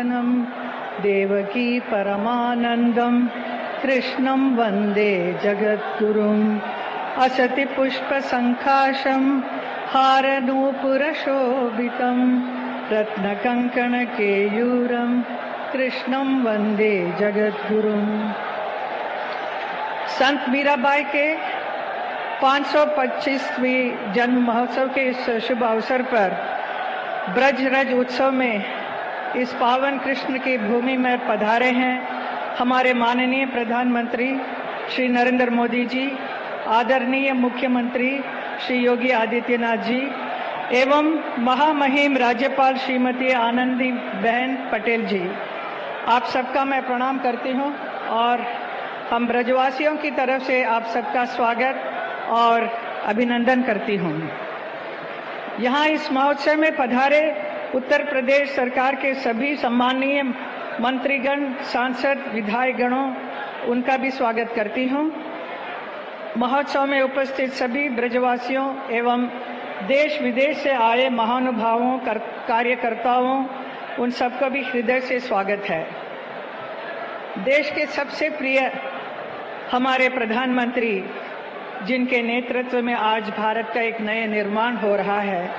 नंदनम देवकी परमानंदम कृष्णं वंदे जगद्गुरुम असति पुष्प संकाशम हारनूपुरशोभितं रत्नकंकण केयूरम कृष्णं वंदे जगद्गुरुम। संत मीराबाई के 525वीं जन्म महोत्सव के इस शुभ अवसर पर ब्रजरज उत्सव में इस पावन कृष्ण की भूमि में पधारे हैं हमारे माननीय प्रधानमंत्री श्री नरेंद्र मोदी जी, आदरणीय मुख्यमंत्री श्री योगी आदित्यनाथ जी एवं महामहिम राज्यपाल श्रीमती आनंदीबेन पटेल जी। आप सबका मैं प्रणाम करती हूं और हम ब्रजवासियों की तरफ से आप सबका स्वागत और अभिनंदन करती हूं। यहाँ इस महोत्सव में पधारे उत्तर प्रदेश सरकार के सभी सम्माननीय मंत्रीगण, सांसद, विधायकगणों, उनका भी स्वागत करती हूं। महोत्सव में उपस्थित सभी ब्रजवासियों एवं देश विदेश से आए महानुभावों, कार्यकर्ताओं, उन सबका भी हृदय से स्वागत है। देश के सबसे प्रिय हमारे प्रधानमंत्री, जिनके नेतृत्व में आज भारत का एक नया निर्माण हो रहा है,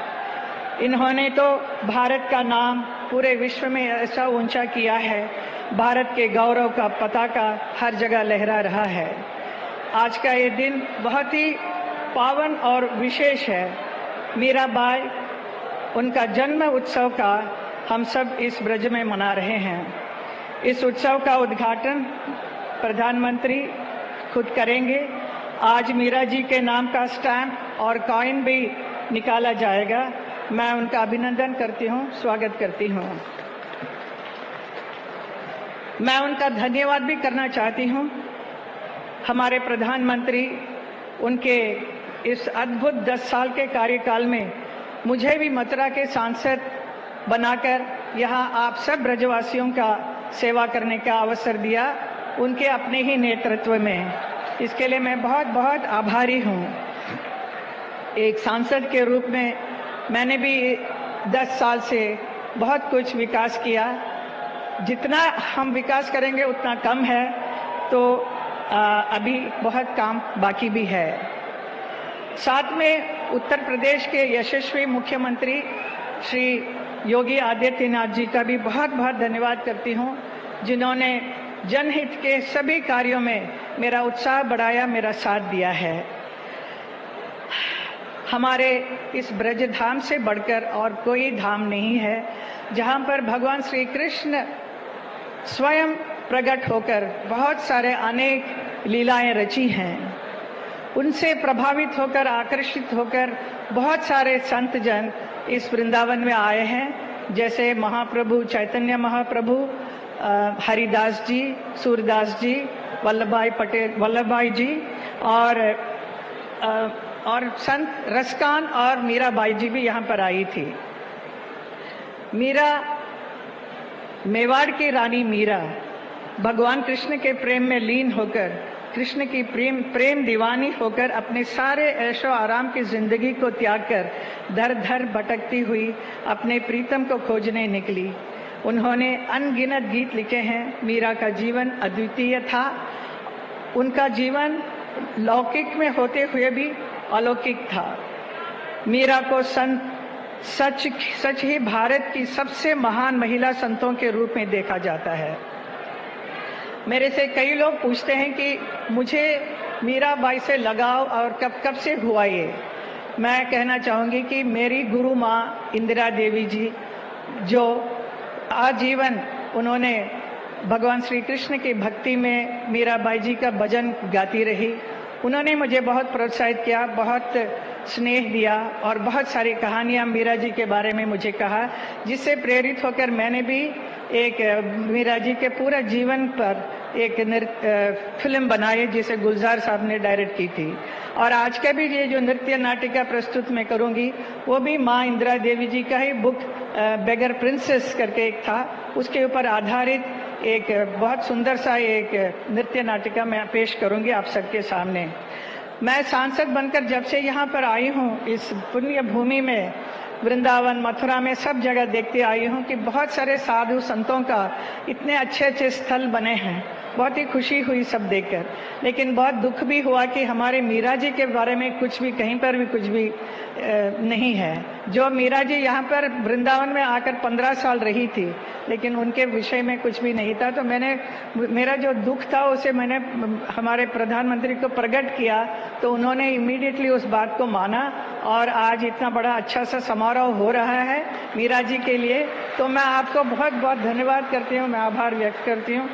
इन्होंने तो भारत का नाम पूरे विश्व में ऐसा ऊंचा किया है, भारत के गौरव का पताका हर जगह लहरा रहा है। आज का ये दिन बहुत ही पावन और विशेष है। मीराबाई, उनका जन्म उत्सव का हम सब इस ब्रज में मना रहे हैं। इस उत्सव का उद्घाटन प्रधानमंत्री खुद करेंगे। आज मीरा जी के नाम का स्टैम्प और कॉइन भी निकाला जाएगा। मैं उनका अभिनंदन करती हूँ, स्वागत करती हूँ। मैं उनका धन्यवाद भी करना चाहती हूँ। हमारे प्रधानमंत्री, उनके इस अद्भुत 10 साल के कार्यकाल में मुझे भी मथुरा के सांसद बनाकर यहाँ आप सब ब्रजवासियों का सेवा करने का अवसर दिया, उनके अपने ही नेतृत्व में। इसके लिए मैं बहुत बहुत आभारी हूँ। एक सांसद के रूप में मैंने भी 10 साल से बहुत कुछ विकास किया। जितना हम विकास करेंगे उतना कम है, तो अभी बहुत काम बाकी भी है। साथ में उत्तर प्रदेश के यशस्वी मुख्यमंत्री श्री योगी आदित्यनाथ जी का भी बहुत बहुत धन्यवाद करती हूँ, जिन्होंने जनहित के सभी कार्यों में मेरा उत्साह बढ़ाया, मेरा साथ दिया है। हमारे इस ब्रज धाम से बढ़कर और कोई धाम नहीं है, जहाँ पर भगवान श्री कृष्ण स्वयं प्रकट होकर बहुत सारे अनेक लीलाएं रची हैं। उनसे प्रभावित होकर, आकर्षित होकर बहुत सारे संत जन इस वृंदावन में आए हैं, जैसे महाप्रभु चैतन्य महाप्रभु, हरिदास जी, सूरदास जी, वल्लभाई जी और संत रसकान और मीराबाई जी भी यहाँ पर आई थी। मीरा, मेवाड़ की रानी मीरा भगवान कृष्ण के प्रेम में लीन होकर, कृष्ण की प्रेम दीवानी होकर अपने सारे ऐशो आराम की जिंदगी को त्याग कर दर दर भटकती हुई अपने प्रीतम को खोजने निकली। उन्होंने अनगिनत गीत लिखे हैं। मीरा का जीवन अद्वितीय था। उनका जीवन लौकिक में होते हुए भी अलौकिक था। मीरा को सच ही भारत की सबसे महान महिला संतों के रूप में देखा जाता है। मेरे से कई लोग पूछते हैं कि मुझे मीराबाई से लगाव और कब से हुआ ये। मैं कहना चाहूँगी कि मेरी गुरु माँ इंदिरा देवी जी, जो आजीवन उन्होंने भगवान श्री कृष्ण की भक्ति में मीराबाई जी का भजन गाती रही, उन्होंने मुझे बहुत प्रोत्साहित किया, बहुत स्नेह दिया और बहुत सारी कहानियाँ मीरा जी के बारे में मुझे कहा, जिससे प्रेरित होकर मैंने भी एक मीरा जी के पूरा जीवन पर एक फिल्म बनाई, जिसे गुलजार साहब ने डायरेक्ट की थी। और आज का भी ये जो नृत्य नाटिका प्रस्तुत मैं करूंगी, वो भी माँ इंदिरा देवी जी का ही बुक बेगर प्रिंसेस करके एक था, उसके ऊपर आधारित एक बहुत सुंदर सा एक नृत्य नाटिका मैं पेश करूंगी आप सबके सामने। मैं सांसद बनकर जब से यहाँ पर आई हूँ इस पुण्य भूमि में, वृंदावन, मथुरा में सब जगह देखते आई हूँ कि बहुत सारे साधु संतों का इतने अच्छे अच्छे स्थल बने हैं। बहुत ही खुशी हुई सब देखकर, लेकिन बहुत दुख भी हुआ कि हमारे मीरा जी के बारे में कुछ भी, कहीं पर भी कुछ भी नहीं है। जो मीरा जी यहाँ पर वृंदावन में आकर 15 साल रही थी, लेकिन उनके विषय में कुछ भी नहीं था। तो मेरा जो दुख था उसे मैंने हमारे प्रधानमंत्री को प्रकट किया, तो उन्होंने इमीडिएटली उस बात को माना और आज इतना बड़ा अच्छा सा समारोह हो रहा है मीरा जी के लिए। तो मैं आपको बहुत बहुत धन्यवाद करती हूँ, मैं आभार व्यक्त करती हूँ।